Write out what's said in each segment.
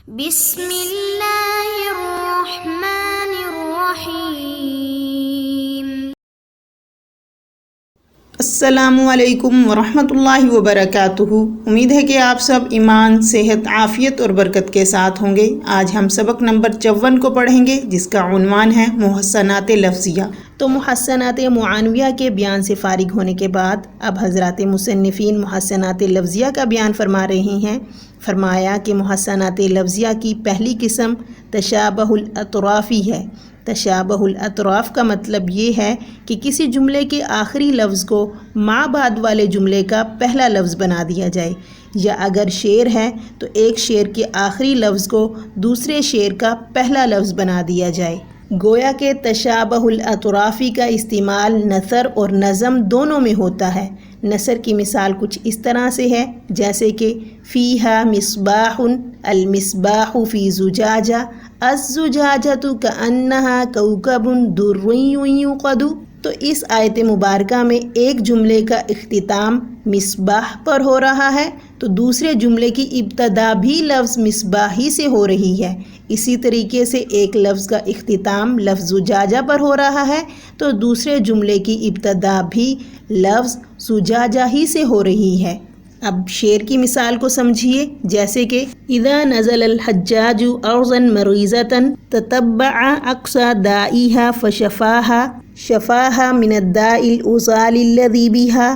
بسم اللہ الرحمن الرحیم۔ السلام علیکم ورحمۃ اللہ وبرکاتہ۔ امید ہے کہ آپ سب ایمان، صحت، عافیت اور برکت کے ساتھ ہوں گے۔ آج ہم سبق نمبر 54 کو پڑھیں گے، جس کا عنوان ہے محسنات لفظیہ۔ تو محسنات معنویہ کے بیان سے فارغ ہونے کے بعد اب حضرات مصنفین محسنات لفظیہ کا بیان فرما رہے ہیں۔ فرمایا کہ محسنات لفظیہ کی پہلی قسم تشابہ الاطرافی ہے۔ تشابہ الاطراف کا مطلب یہ ہے کہ کسی جملے کے آخری لفظ کو ما بعد والے جملے کا پہلا لفظ بنا دیا جائے، یا اگر شعر ہے تو ایک شعر کے آخری لفظ کو دوسرے شعر کا پہلا لفظ بنا دیا جائے۔ گویا کہ تشابہ الاطرافی کا استعمال نثر اور نظم دونوں میں ہوتا ہے۔ نثر کی مثال کچھ اس طرح سے ہے، جیسے کہ فیہا مصباح، المصباح فی زجاجہ، الزجاجۃ کأنہا کوکب درّی یوقد۔ تو اس آیت مبارکہ میں ایک جملے کا اختتام مصباح پر ہو رہا ہے، تو دوسرے جملے کی ابتدا بھی لفظ مصباح ہی سے ہو رہی ہے۔ اسی طریقے سے ایک لفظ کا اختتام لفظ زجاجہ پر ہو رہا ہے، تو دوسرے جملے کی ابتدا بھی لفظ زجاجہ ہی سے ہو رہی ہے۔ اب شعر کی مثال کو سمجھیے، جیسے کہ اذا نزل الحجاج ارضا مریضۃ تتبع اقصى دائها فشفاها شفاها من الداء الاوصال الذي بها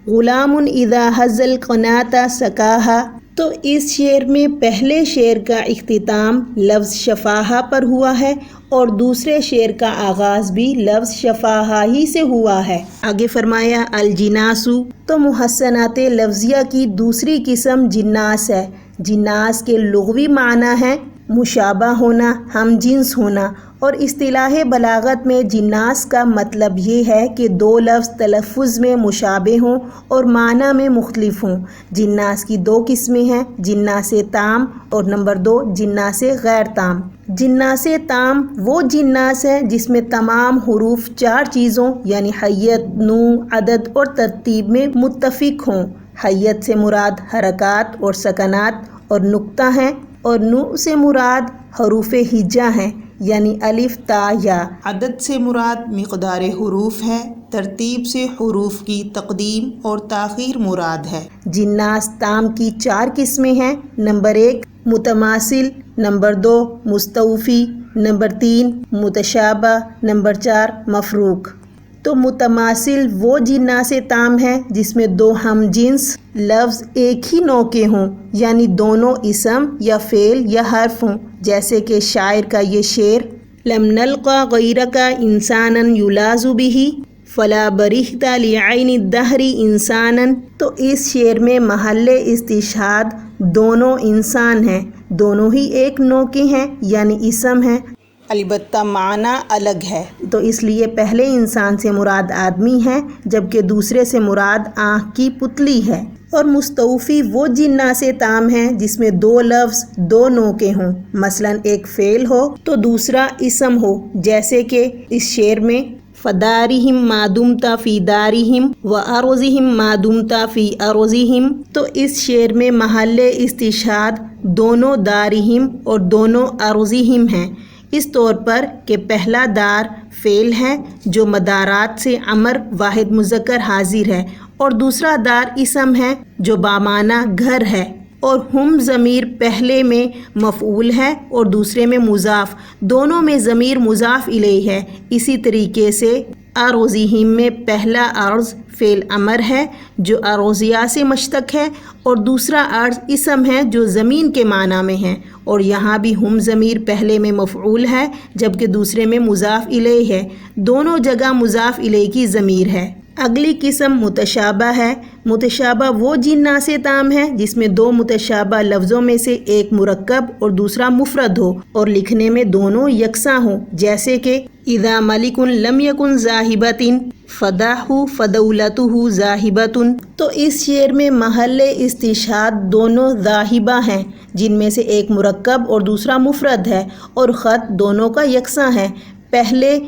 غلام اذا هز القناة سقاها۔ تو اس شعر میں پہلے شعر کا اختتام لفظ شفاہا پر ہوا ہے اور دوسرے شعر کا آغاز بھی لفظ شفاہا ہی سے ہوا ہے۔ آگے فرمایا الجناسو، تو محسنات لفظیہ کی دوسری قسم جناس ہے۔ جناس کے لغوی معنی ہے مشابہ ہونا، ہم جنس ہونا، اور اصطلاح بلاغت میں جناس کا مطلب یہ ہے کہ دو لفظ تلفظ میں مشابہ ہوں اور معنی میں مختلف ہوں۔ جناس کی دو قسمیں ہیں، جناس تام اور نمبر 2 جناس غیر تام۔ جناس تام وہ جناس ہے جس میں تمام حروف 4 چیزوں یعنی حیت، نوع، عدد اور ترتیب میں متفق ہوں۔ حیت سے مراد حرکات اور سکنات اور نقطہ ہیں، اور نوع سے مراد حروف ہجا ہیں یعنی الف، تا، یا۔ عدد سے مراد مقدار حروف ہے، ترتیب سے حروف کی تقدیم اور تاخیر مراد ہے۔ جناس تام کی 4 قسمیں ہیں، نمبر 1 متماثل، نمبر 2 مستوفی، نمبر 3 متشابہ، نمبر 4 مفروق۔ تو متماثل وہ جناس تام ہے جس میں 2 ہم جنس لفظ ایک ہی نوع کے ہوں، یعنی دونوں اسم یا فعل یا حرف ہوں، جیسے کہ شاعر کا یہ شعر لم نلقى غیرک انسانا یلاذ بہ فلا برحت لعین الدہر انسانا۔ تو اس شعر میں محل استشہاد دونوں انسان ہیں، دونوں ہی ایک نوع کے ہیں یعنی اسم ہیں، البتہ معنی الگ ہے۔ تو اس لیے پہلے انسان سے مراد آدمی ہے، جبکہ دوسرے سے مراد آنکھ کی پتلی ہے۔ اور مستوفی وہ جناس تام ہے جس میں 2 لفظ 2 نوع کے ہوں، مثلا ایک فعل ہو تو دوسرا اسم ہو، جیسے کہ اس شعر میں فدارہم ما دمت فی دارہم وارضہم ما دمت فی ارضہم۔ تو اس شعر میں محل استشہاد دونوں دارہم اور دونوں ارضہم ہیں، اس طور پر کہ پہلا دار فعل ہے جو مدارات سے امر واحد مذکر حاضر ہے، اور دوسرا دار اسم ہے جو بامعنی گھر ہے، اور ہم ضمیر پہلے میں مفعول ہے اور دوسرے میں مضاف، دونوں میں ضمیر مضاف الیہ ہے۔ اسی طریقے سے ارضہم میں پہلا ارض فعل امر ہے جو اروضیہ سے مشتق ہے، اور دوسرا ارض اسم ہے جو زمین کے معنی میں ہے، اور یہاں بھی ہم ضمیر پہلے میں مفعول ہے جبکہ دوسرے میں مضاف الیہ ہے، دونوں جگہ مضاف الیہ کی ضمیر ہے۔ اگلی قسم متشابہ ہے۔ متشابہ وہ جناس تام ہے جس میں 2 متشابہ لفظوں میں سے ایک مرکب اور دوسرا مفرد ہو اور لکھنے میں دونوں یکساں ہوں، جیسے کہ اذا ملک لم یکن ذاہبۃ فداہ فدولتہ ذاہبۃ۔ تو اس شعر میں محل استشہاد دونوں ذاہبہ ہیں جن میں سے ایک مرکب اور دوسرا مفرد ہے، اور خط دونوں کا یکساں ہے۔ پہلے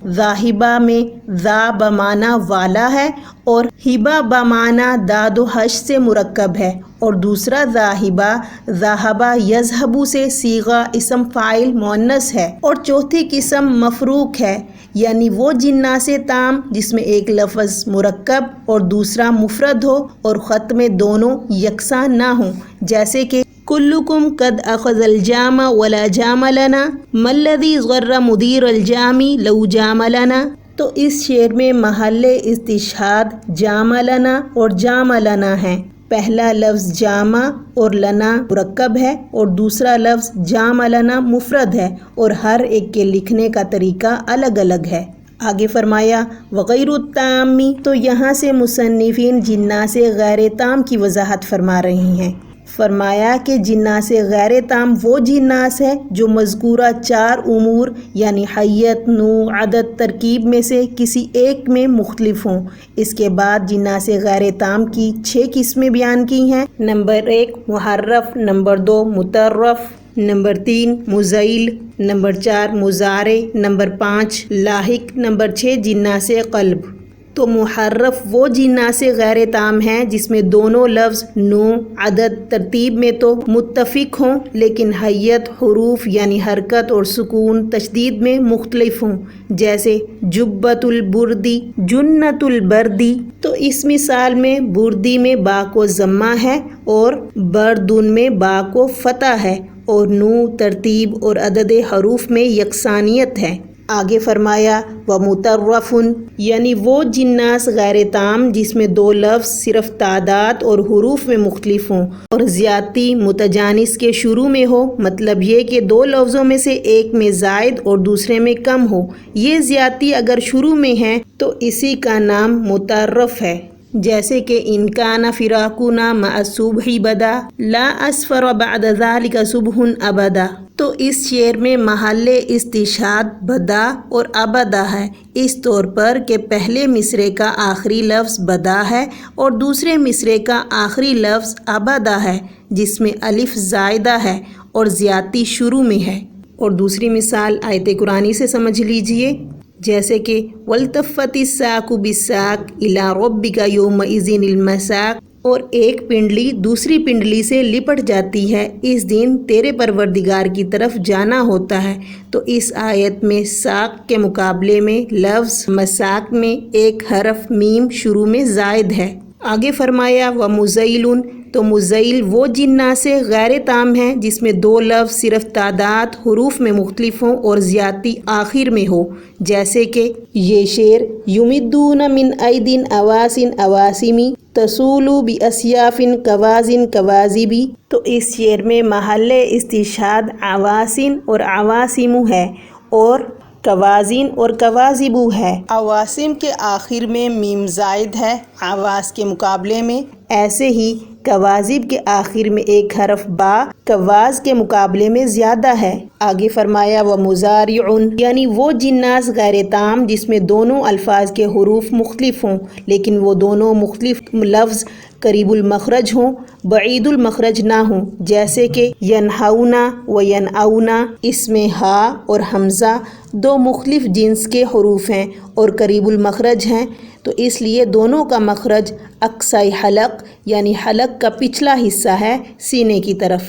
ذاہبہ میں ذا بمعنی والا ہے اور ہبہ بمعنی داد و حش سے مرکب ہے، اور دوسرا ذاہبہ ذاہبہ یذہبو سے صیغہ اسم فاعل مؤنث ہے، اور چوتھی قسم مفروق ہے، یعنی وہ جناس تام جس میں ایک لفظ مرکب اور دوسرا مفرد ہو اور خط میں دونوں یکساں نہ ہوں، جیسے کہ کلکم قد اخذ الجام ولا جام لنا ما الذی غر مدیر الجام لو جام لنا۔ تو اس شعر میں محل استشہاد جام لنا اور جام لنا ہے۔ پہلا لفظ جامع اور لنا مرکب ہے اور دوسرا لفظ جام لنا مفرد ہے، اور ہر ایک کے لکھنے کا طریقہ الگ الگ ہے۔ آگے فرمایا وغیر التامی، تو یہاں سے مصنفین جناس غیر تام کی وضاحت فرما رہی ہیں۔ فرمایا کہ جناس غیر تام وہ جناس ہے جو مذکورہ 4 امور یعنی حیت، نوع، عدد، ترکیب میں سے کسی ایک میں مختلف ہوں۔ اس کے بعد جناس غیر تام کی 6 قسمیں بیان کی ہیں۔ نمبر 1 محرف، نمبر 2 متعرف، نمبر 3 مزعل، نمبر 4 مضارع، نمبر 5 لاحق، نمبر 6 جناس قلب۔ تو محرف وہ جناس غیر تام ہیں جس میں دونوں لفظ نوع، عدد، ترتیب میں تو متفق ہوں لیکن حیت، حروف یعنی حرکت اور سکون، تشدید میں مختلف ہوں، جیسے جبۃ البردی، جنت البردی۔ تو اس مثال میں بردی میں با کو ضمہ ہے اور بردن میں با کو فتح ہے، اور نوع، ترتیب اور عدد حروف میں یکسانیت ہے۔ آگے فرمایا ومتعرف، یعنی وہ جناس غیر تام جس میں 2 لفظ صرف تعداد اور حروف میں مختلف ہوں اور زیادتی متجانس کے شروع میں ہو، مطلب یہ کہ 2 لفظوں میں سے ایک میں زائد اور دوسرے میں کم ہو۔ یہ زیادتی اگر شروع میں ہے تو اسی کا نام متعرف ہے، جیسے کہ ان کان فراقنا مع الصبح بدا لا اسفر بعد ذلك صبح ابدا۔ تو اس شعر میں محل استشہاد بدا اور ابدا ہے، اس طور پر کہ پہلے مصرعے کا آخری لفظ بدا ہے اور دوسرے مصرعے کا آخری لفظ ابدا ہے جس میں الف زائدہ ہے اور زیادتی شروع میں ہے۔ اور دوسری مثال آیت قرآنی سے سمجھ لیجئے، جیسے کہ وَالْتَفَّتِ السَّاقُ بِالسَّاقِ إِلَىٰ رَبِّكَ يَوْمَئِذٍ الْمَسَاقُ، اور ایک پنڈلی دوسری پنڈلی سے لپٹ جاتی ہے، اس دن تیرے پروردگار کی طرف جانا ہوتا ہے۔ تو اس آیت میں ساق کے مقابلے میں لفظ مساق میں ایک حرف میم شروع میں زائد ہے۔ آگے فرمایا ومزعل، تو مزعل وہ جناس غیر تام ہیں جس میں 2 لفظ صرف تعداد حروف میں مختلف ہوں اور زیادتی آخر میں ہو، جیسے کہ یہ شعر یمدون من ایدن اواسن اواسمی تسول باسیاف کوازن کوازبی۔ تو اس شعر میں محل استشہاد اواسن اور اواسم ہے اور کوازن اور کوازبو ہے۔ اواسم کے آخر میں میم زائد ہے آواز کے مقابلے میں، ایسے ہی کوازب کے آخر میں ایک حرف با کواز کے مقابلے میں زیادہ ہے۔ آگے فرمایا ومضارع، یعنی وہ جناس غیر تام جس میں دونوں الفاظ کے حروف مختلف ہوں لیکن وہ دونوں مختلف لفظ قریب المخرج ہوں، بعید المخرج نہ ہوں، جیسے کہ ینہونا و ینعونا۔ اس میں ہا اور حمزہ 2 مختلف جنس کے حروف ہیں اور قریب المخرج ہیں، تو اس لیے دونوں کا مخرج اقصی حلق یعنی حلق کا پچھلا حصہ ہے سینے کی طرف۔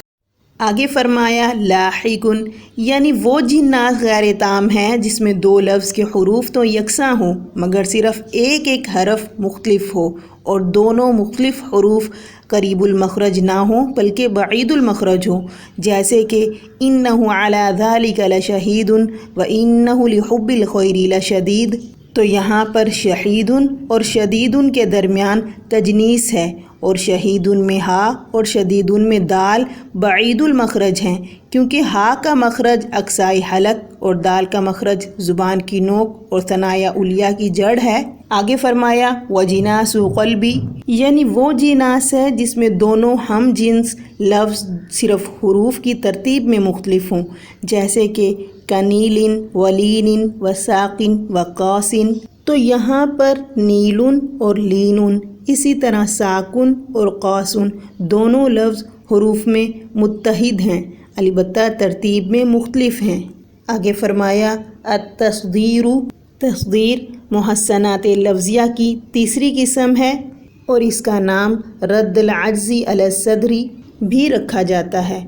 آگے فرمایا لاحق، یعنی وہ جناس غیر تام ہیں جس میں 2 لفظ کے حروف تو یکساں ہوں مگر صرف ایک ایک حرف مختلف ہو اور دونوں مختلف حروف قریب المخرج نہ ہوں بلکہ بعید المخرج ہوں، جیسے کہ انہ علی ذلک لشہید و انہ لحب الخیر لشدید۔ تو یہاں پر شہید اور شدید کے درمیان تجنیس ہے، اور شہید میں ہا اور شدید میں دال بعید المخرج ہیں، کیونکہ ہا کا مخرج اقصی حلق اور دال کا مخرج زبان کی نوک اور ثنایا علیہ کی جڑ ہے۔ آگے فرمایا وجناس قلبی، یعنی وہ جناس ہے جس میں دونوں ہم جنس لفظ صرف حروف کی ترتیب میں مختلف ہوں، جیسے کہ کنیل ولین وساقن وقاسن۔ تو یہاں پر نیل اور لین، اسی طرح ساکن اور قاسن دونوں لفظ حروف میں متحد ہیں البتہ ترتیب میں مختلف ہیں۔ آگے فرمایا التصدیر، تصدیر محسنات لفظیہ کی تیسری قسم ہے اور اس کا نام رد العجزی علی الصدری بھی رکھا جاتا ہے۔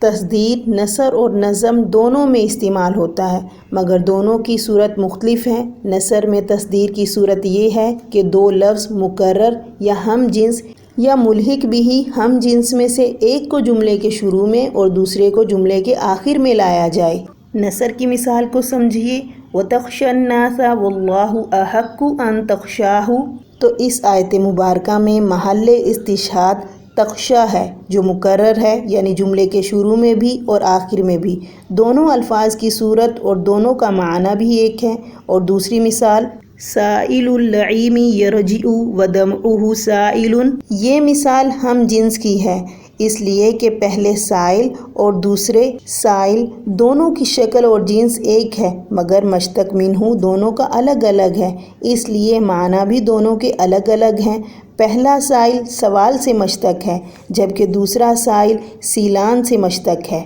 تصدیر نثر اور نظم دونوں میں استعمال ہوتا ہے مگر دونوں کی صورت مختلف ہے۔ نثر میں تصدیر کی صورت یہ ہے کہ دو لفظ مکرر یا ہم جنس یا ملحق بھی ہم جنس میں سے ایک کو جملے کے شروع میں اور دوسرے کو جملے کے آخر میں لایا جائے۔ نثر کی مثال کو سمجھیے، وَتَخْشَى النَّاسَ وَاللَّهُ أَحَقُّ أَن تَخْشَاهُ۔ تو اس آیت مبارکہ میں محل استشہاد تخشا ہے جو مکرر ہے، یعنی جملے کے شروع میں بھی اور آخر میں بھی، دونوں الفاظ کی صورت اور دونوں کا معنی بھی ایک ہے۔ اور دوسری مثال سائل اللعیم یرجع ودمعہ سائل، یہ مثال ہم جنس کی ہے اس لیے کہ پہلے سائل اور دوسرے سائل دونوں کی شکل اور جنس ایک ہے مگر مشتق منہ دونوں کا الگ الگ ہے، اس لیے معنی بھی دونوں کے الگ الگ ہیں۔ پہلا سائل سوال سے مشتق ہے جبکہ دوسرا سائل سیلان سے مشتق ہے۔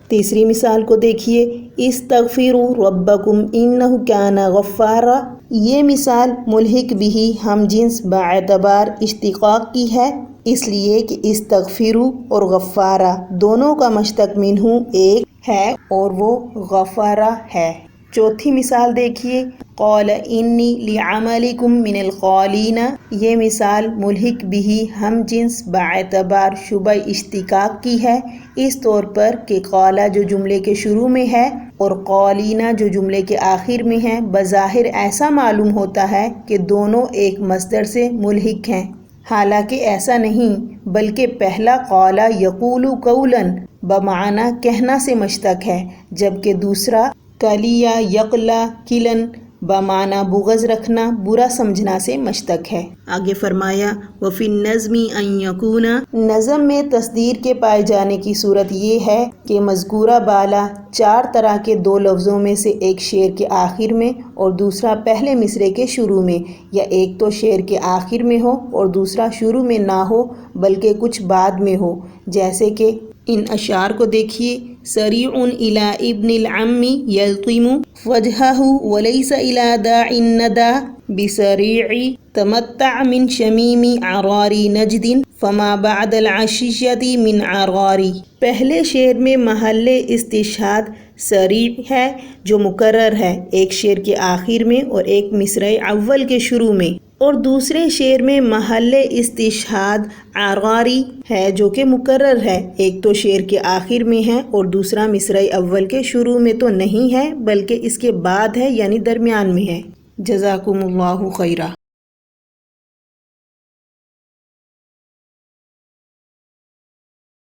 تیسری مثال کو دیکھیے، استغفروا ربکم انہ کان غفارا، یہ مثال ملحق بھی ہم جنس باعتبار اشتقاق کی ہے اس لیے کہ استغفروا اور غفارا دونوں کا مشتق منہ ایک ہے اور وہ غفارا ہے۔ چوتھی مثال دیکھیے، قال انی لعملکم من القالین، یہ مثال ملحق بھی ہم جنس باعتبار شبہ اشتقاق کی ہے اس طور پر کہ قال جو جملے کے شروع میں ہے اور قالین جو جملے کے آخر میں ہے، بظاہر ایسا معلوم ہوتا ہے کہ دونوں ایک مصدر سے ملحق ہیں، حالانکہ ایسا نہیں بلکہ پہلا قال یقول قولا بمعنی کہنا سے مشتق ہے جبکہ دوسرا کلیا یقلا کلن بمعنی بغض رکھنا برا سمجھنا سے مشتق ہے۔ آگے فرمایا وفی النظم ان یکون، نظم میں تصدیر کے پائے جانے کی صورت یہ ہے کہ مذکورہ بالا چار طرح کے دو لفظوں میں سے ایک شعر کے آخر میں اور دوسرا پہلے مصرعے کے شروع میں، یا ایک تو شعر کے آخر میں ہو اور دوسرا شروع میں نہ ہو بلکہ کچھ بعد میں ہو، جیسے کہ ان اشعار کو دیکھیے، سریع الی ابن العم یلطم وجہہ ولیس الی داع الندى بسریع تمتع من شمیم عراری نجد فما بعد العشیۃ من عراری۔ پہلے شعر میں محل استشہاد سریع ہے جو مکرر ہے ایک شعر کے آخر میں اور ایک مصرع اول کے شروع میں، اور دوسرے شعر میں محل استشہاد عراری ہے جو کہ مکرر ہے ایک تو شعر کے آخر میں ہے اور دوسرا مصرع اول کے شروع میں تو نہیں ہے بلکہ اس کے بعد ہے یعنی درمیان میں ہے۔ جزاکم اللہ خیرہ۔